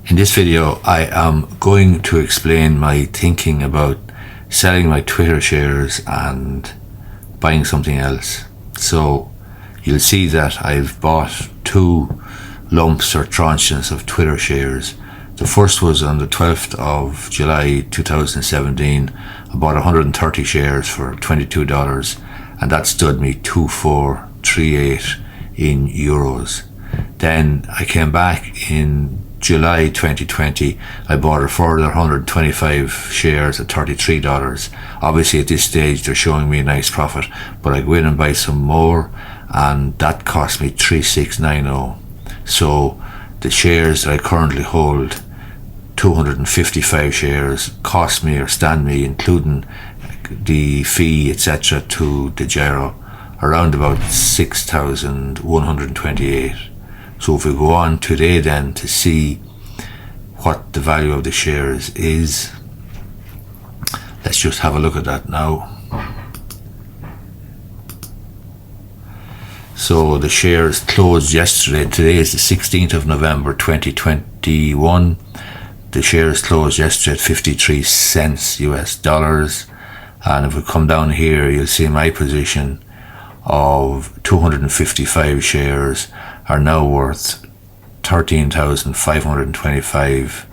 In this video, I am going to explain my thinking about selling my Twitter shares and buying something else. So you'll see that I've bought two lumps or tranches of Twitter shares. The first was on the 12th of July 2017. I bought 130 shares for $22, and that stood me 2438 in euros. Then I came back in July 2020. I bought a further 125 shares at $33. Obviously at this stage they're showing me a nice profit, but I go in and buy some more, and that cost me 3690. So the shares that I currently hold, 255 shares, cost me or stand me, including the fee etc. to the gyro, around about 6,128. So if we go on today then to see what the value of the shares is, let's just have a look at that now. So the shares closed yesterday. Today is the 16th of November 2021. The shares closed yesterday at 53 cents US dollars. And if we come down here, you'll see my position of 255 shares are now worth 13,525,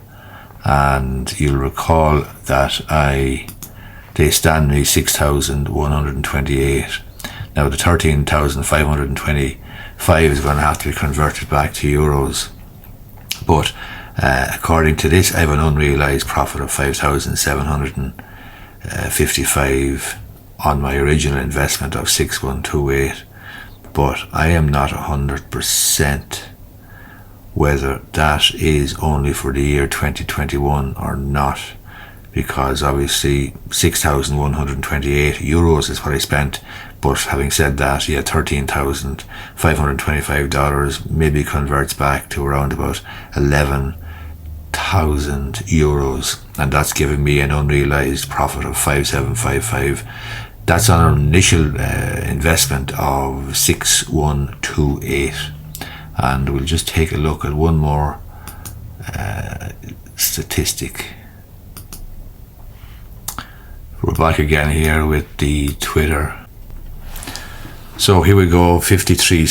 and you'll recall that they stand me 6,128. Now the 13,525 is going to have to be converted back to euros, but according to this I have an unrealized profit of 5,755 on my original investment of 6128. But I am not 100% whether that is only for the year 2021 or not, because obviously 6,128 euros is what I spent. But having said that, yeah, $13,525 maybe converts back to around about 11,000 euros, and that's giving me an unrealized profit of 5,755. That's on an initial investment of 6,128, and we'll just take a look at one more statistic. We're back again here with the Twitter. So here we go, 53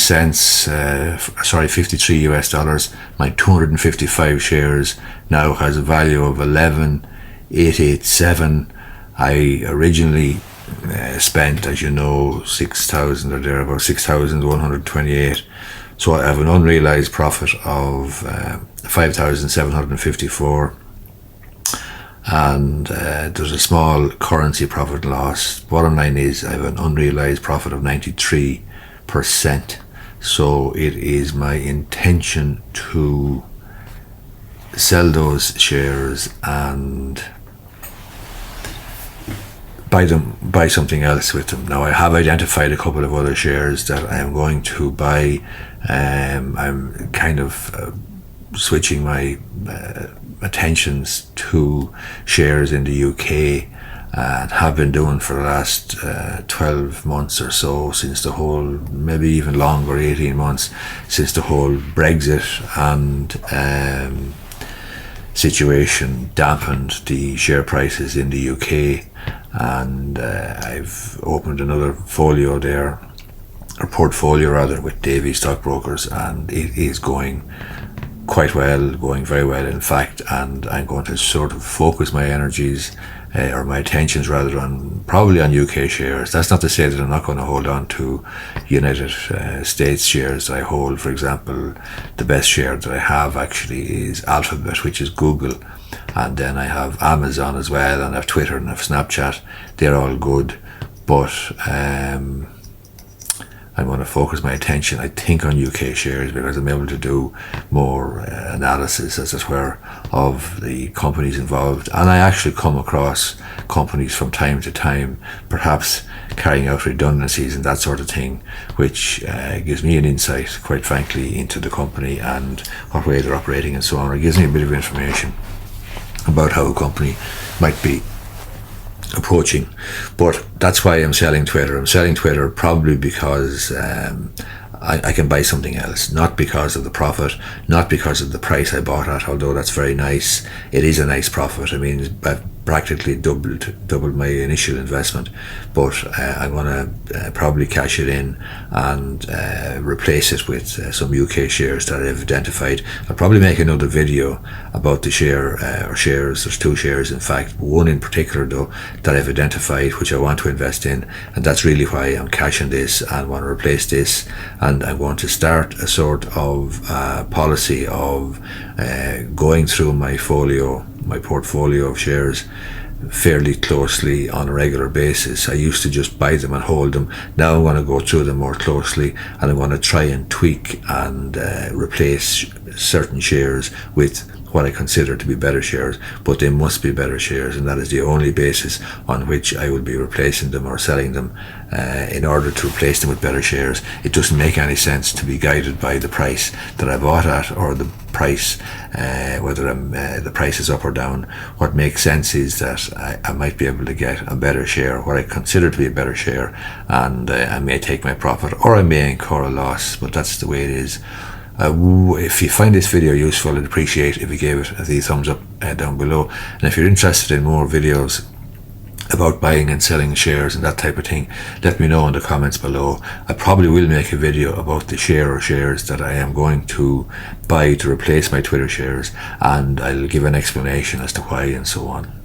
US dollars. My 255 shares now has a value of 11,887. I originally spent, as you know, 6,000 or there, about 6,128. So I have an unrealized profit of 5,754, and there's a small currency profit loss. Bottom line is I have an unrealized profit of 93%. So it is my intention to sell those shares and buy something else with them. Now I have identified a couple of other shares that I am going to buy. I'm kind of switching my attentions to shares in the UK, and have been doing for the last 12 months or so, since the whole, maybe even longer, 18 months, since the whole Brexit and situation dampened the share prices in the UK. And I've opened another portfolio rather, with Davy Stockbrokers, and it is going quite well, going very well in fact, and I'm going to sort of focus my energies or my attentions rather probably on UK shares. That's not to say that I'm not going to hold on to United States shares that I hold. For example, the best share that I have actually is Alphabet, which is Google, and then I have Amazon as well, and I have Twitter and I have Snapchat. They're all good, but I'm going to focus my attention, I think, on UK shares, because I'm able to do more analysis, as it were, of the companies involved. And I actually come across companies from time to time, perhaps carrying out redundancies and that sort of thing, which gives me an insight, quite frankly, into the company and what way they're operating and so on. It gives me a bit of information about how a company might be approaching. But that's why I'm selling Twitter. I'm selling Twitter probably because I can buy something else, not because of the profit, not because of the price I bought at, although that's very nice. It is a nice profit. I mean, I've practically doubled my initial investment, but I'm going to probably cash it in and replace it with some UK shares that I've identified. I'll probably make another video about the share or shares. There's 2 shares, in fact, one in particular though that I've identified which I want to invest in, and that's really why I'm cashing this and want to replace this. And I'm going to start a sort of policy of going through my portfolio of shares fairly closely on a regular basis. I used to just buy them and hold them. Now I want to go through them more closely, and I want to try and tweak and replace certain shares with what I consider to be better shares, but they must be better shares, and that is the only basis on which I will be replacing them or selling them. In order to replace them with better shares, it doesn't make any sense to be guided by the price that I bought at, or the price, whether the price is up or down. What makes sense is that I might be able to get a better share, what I consider to be a better share, and I may take my profit or I may incur a loss, but that's the way it is. If you find this video useful, I'd appreciate if you gave it the thumbs up down below. And if you're interested in more videos about buying and selling shares and that type of thing, let me know in the comments below. I probably will make a video about the share or shares that I am going to buy to replace my Twitter shares, and I'll give an explanation as to why and so on.